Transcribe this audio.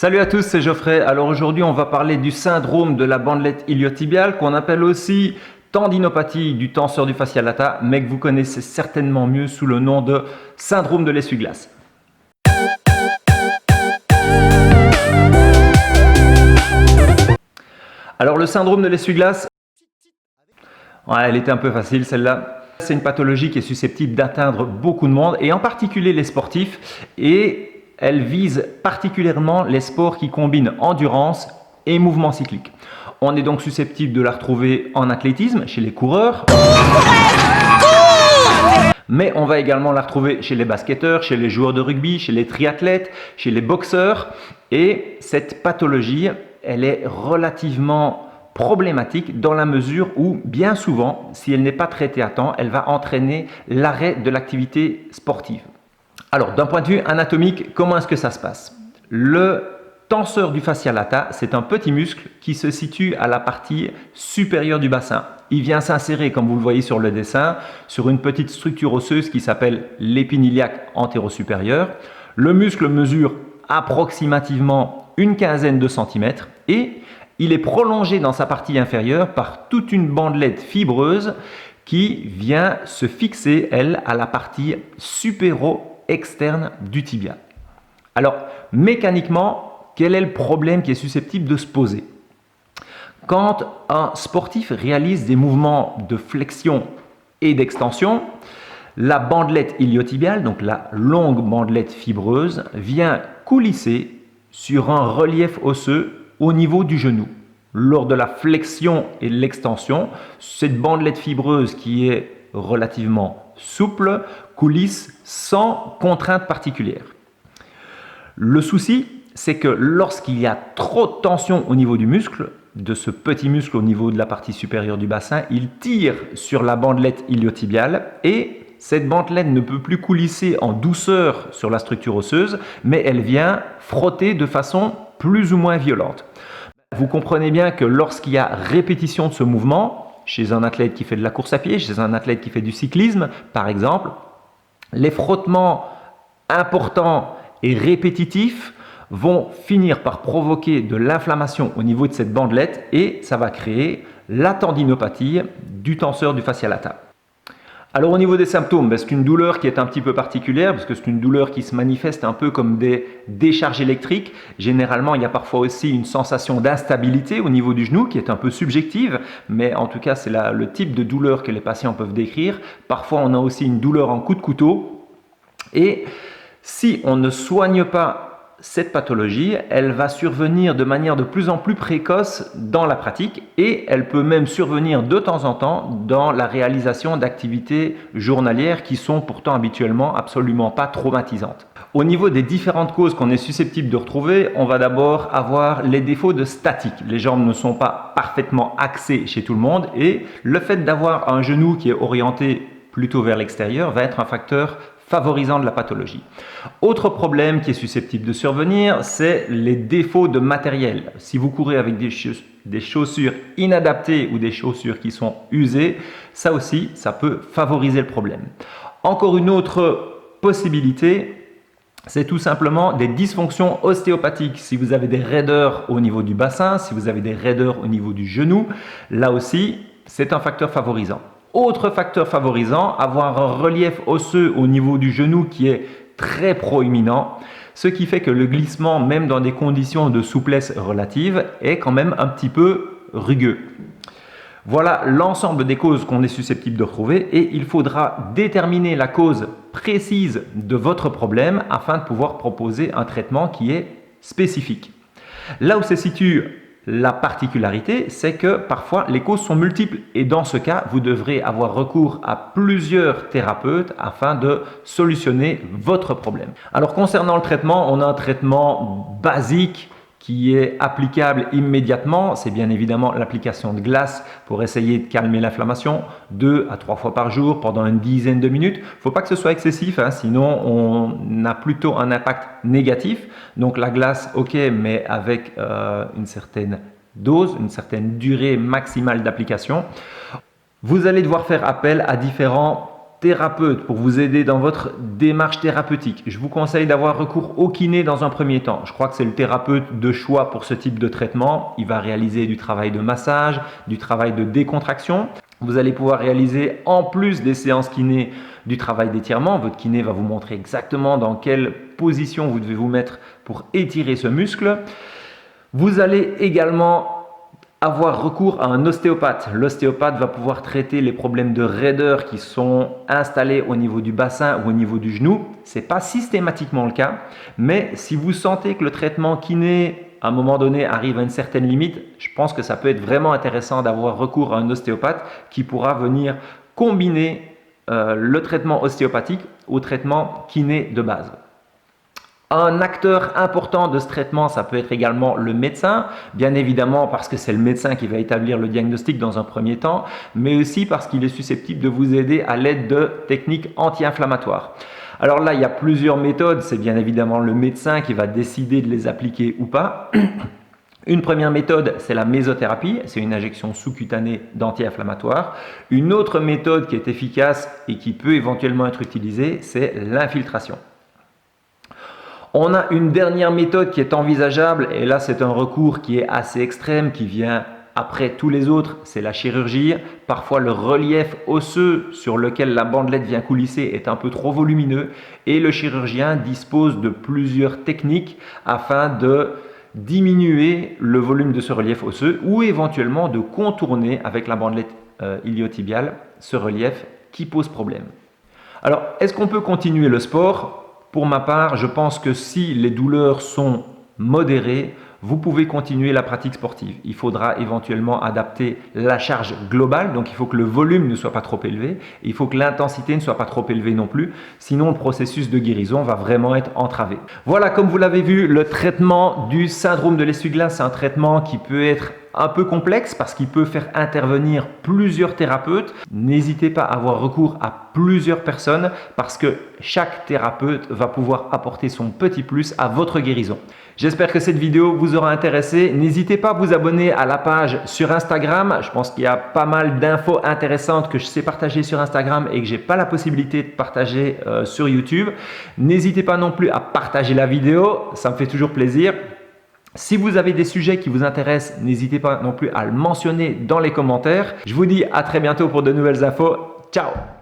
Salut à tous, c'est Geoffrey. Alors aujourd'hui, on va parler du syndrome de la bandelette iliotibiale qu'on appelle aussi tendinopathie du tenseur du fascia lata, mais que vous connaissez certainement mieux sous le nom de syndrome de l'essuie-glace. Alors le syndrome de l'essuie-glace, elle était un peu facile celle-là. C'est une pathologie qui est susceptible d'atteindre beaucoup de monde et en particulier les sportifs, et elle vise particulièrement les sports qui combinent endurance et mouvement cyclique. On est donc susceptible de la retrouver en athlétisme, chez les coureurs, mais on va également la retrouver chez les basketteurs, chez les joueurs de rugby, chez les triathlètes, chez les boxeurs. Et cette pathologie, elle est relativement problématique dans la mesure où, bien souvent, si elle n'est pas traitée à temps, elle va entraîner l'arrêt de l'activité sportive. Alors, d'un point de vue anatomique, comment est-ce que ça se passe? Le tenseur du fascia lata, c'est un petit muscle qui se situe à la partie supérieure du bassin. Il vient s'insérer, comme vous le voyez sur le dessin, sur une petite structure osseuse qui s'appelle l'épine iliaque antéro-supérieure. Le muscle mesure approximativement une quinzaine de centimètres et il est prolongé dans sa partie inférieure par toute une bandelette fibreuse qui vient se fixer, elle, à la partie supéro-externe du tibia. Alors, mécaniquement, quel est le problème qui est susceptible de se poser? Quand un sportif réalise des mouvements de flexion et d'extension, la bandelette iliotibiale, donc la longue bandelette fibreuse, vient coulisser sur un relief osseux au niveau du genou. Lors de la flexion et de l'extension, cette bandelette fibreuse qui est relativement souple coulisse sans contrainte particulière. Le souci, c'est que lorsqu'il y a trop de tension au niveau du muscle, de ce petit muscle au niveau de la partie supérieure du bassin, il tire sur la bandelette iliotibiale et cette bandelette ne peut plus coulisser en douceur sur la structure osseuse, mais elle vient frotter de façon plus ou moins violente. Vous comprenez bien que lorsqu'il y a répétition de ce mouvement, chez un athlète qui fait de la course à pied, chez un athlète qui fait du cyclisme, par exemple, les frottements importants et répétitifs vont finir par provoquer de l'inflammation au niveau de cette bandelette et ça va créer la tendinopathie du tenseur du fascia lata. Alors au niveau des symptômes, c'est une douleur qui est un petit peu particulière parce que c'est une douleur qui se manifeste un peu comme des décharges électriques. Généralement, il y a parfois aussi une sensation d'instabilité au niveau du genou qui est un peu subjective, mais en tout cas, c'est le type de douleur que les patients peuvent décrire. Parfois, on a aussi une douleur en coup de couteau. Et si on ne soigne pas cette pathologie, elle va survenir de manière de plus en plus précoce dans la pratique et elle peut même survenir de temps en temps dans la réalisation d'activités journalières qui sont pourtant habituellement absolument pas traumatisantes. Au niveau des différentes causes qu'on est susceptible de retrouver, on va d'abord avoir les défauts de statique. Les jambes ne sont pas parfaitement axées chez tout le monde et le fait d'avoir un genou qui est orienté plutôt vers l'extérieur va être un facteur favorisant de la pathologie. Autre problème qui est susceptible de survenir, c'est les défauts de matériel. Si vous courez avec des chaussures inadaptées ou des chaussures qui sont usées, ça aussi, ça peut favoriser le problème. Encore une autre possibilité, c'est tout simplement des dysfonctions ostéopathiques. Si vous avez des raideurs au niveau du bassin, si vous avez des raideurs au niveau du genou, là aussi, c'est un facteur favorisant. Autre facteur favorisant, avoir un relief osseux au niveau du genou qui est très proéminent, ce qui fait que le glissement, même dans des conditions de souplesse relative, est quand même un petit peu rugueux. Voilà l'ensemble des causes qu'on est susceptible de retrouver et il faudra déterminer la cause précise de votre problème afin de pouvoir proposer un traitement qui est spécifique. Là où se situe la particularité, c'est que parfois les causes sont multiples et dans ce cas, vous devrez avoir recours à plusieurs thérapeutes afin de solutionner votre problème. Alors concernant le traitement, on a un traitement basique qui est applicable immédiatement. C'est bien évidemment l'application de glace pour essayer de calmer l'inflammation 2 à 3 fois par jour pendant une dizaine de minutes. Il ne faut pas que ce soit excessif, sinon on a plutôt un impact négatif. Donc la glace, ok, mais avec une certaine dose, une certaine durée maximale d'application. Vous allez devoir faire appel à différents thérapeute pour vous aider dans votre démarche thérapeutique, je vous conseille d'avoir recours au kiné dans un premier temps. Je crois que c'est le thérapeute de choix pour ce type de traitement. Il va réaliser du travail de massage, du travail de décontraction. Vous allez pouvoir réaliser, en plus des séances kiné, du travail d'étirement. Votre kiné va vous montrer exactement dans quelle position vous devez vous mettre pour étirer ce muscle. Vous allez également avoir recours à un ostéopathe. L'ostéopathe va pouvoir traiter les problèmes de raideur qui sont installés au niveau du bassin ou au niveau du genou. Ce n'est pas systématiquement le cas, mais si vous sentez que le traitement kiné, à un moment donné, arrive à une certaine limite, je pense que ça peut être vraiment intéressant d'avoir recours à un ostéopathe qui pourra venir combiner le traitement ostéopathique au traitement kiné de base. Un acteur important de ce traitement, ça peut être également le médecin, bien évidemment parce que c'est le médecin qui va établir le diagnostic dans un premier temps, mais aussi parce qu'il est susceptible de vous aider à l'aide de techniques anti-inflammatoires. Alors là, il y a plusieurs méthodes, c'est bien évidemment le médecin qui va décider de les appliquer ou pas. Une première méthode, c'est la mésothérapie, c'est une injection sous-cutanée d'anti-inflammatoires. Une autre méthode qui est efficace et qui peut éventuellement être utilisée, c'est l'infiltration. On a une dernière méthode qui est envisageable et là c'est un recours qui est assez extrême, qui vient après tous les autres, c'est la chirurgie. Parfois le relief osseux sur lequel la bandelette vient coulisser est un peu trop volumineux et le chirurgien dispose de plusieurs techniques afin de diminuer le volume de ce relief osseux ou éventuellement de contourner avec la bandelette iliotibiale ce relief qui pose problème. Alors, est-ce qu'on peut continuer le sport ? Pour ma part, je pense que si les douleurs sont modérées, vous pouvez continuer la pratique sportive. Il faudra éventuellement adapter la charge globale, donc il faut que le volume ne soit pas trop élevé, il faut que l'intensité ne soit pas trop élevée non plus, sinon le processus de guérison va vraiment être entravé. Voilà, comme vous l'avez vu, le traitement du syndrome de l'essuie-glace, c'est un traitement qui peut être un peu complexe parce qu'il peut faire intervenir plusieurs thérapeutes. N'hésitez pas à avoir recours à plusieurs personnes parce que chaque thérapeute va pouvoir apporter son petit plus à votre guérison. J'espère que cette vidéo vous aura intéressé. N'hésitez pas à vous abonner à la page sur Instagram. Je pense qu'il y a pas mal d'infos intéressantes que je sais partager sur Instagram et que je n'ai pas la possibilité de partager sur YouTube. N'hésitez pas non plus à partager la vidéo, ça me fait toujours plaisir. Si vous avez des sujets qui vous intéressent, n'hésitez pas non plus à le mentionner dans les commentaires. Je vous dis à très bientôt pour de nouvelles infos. Ciao!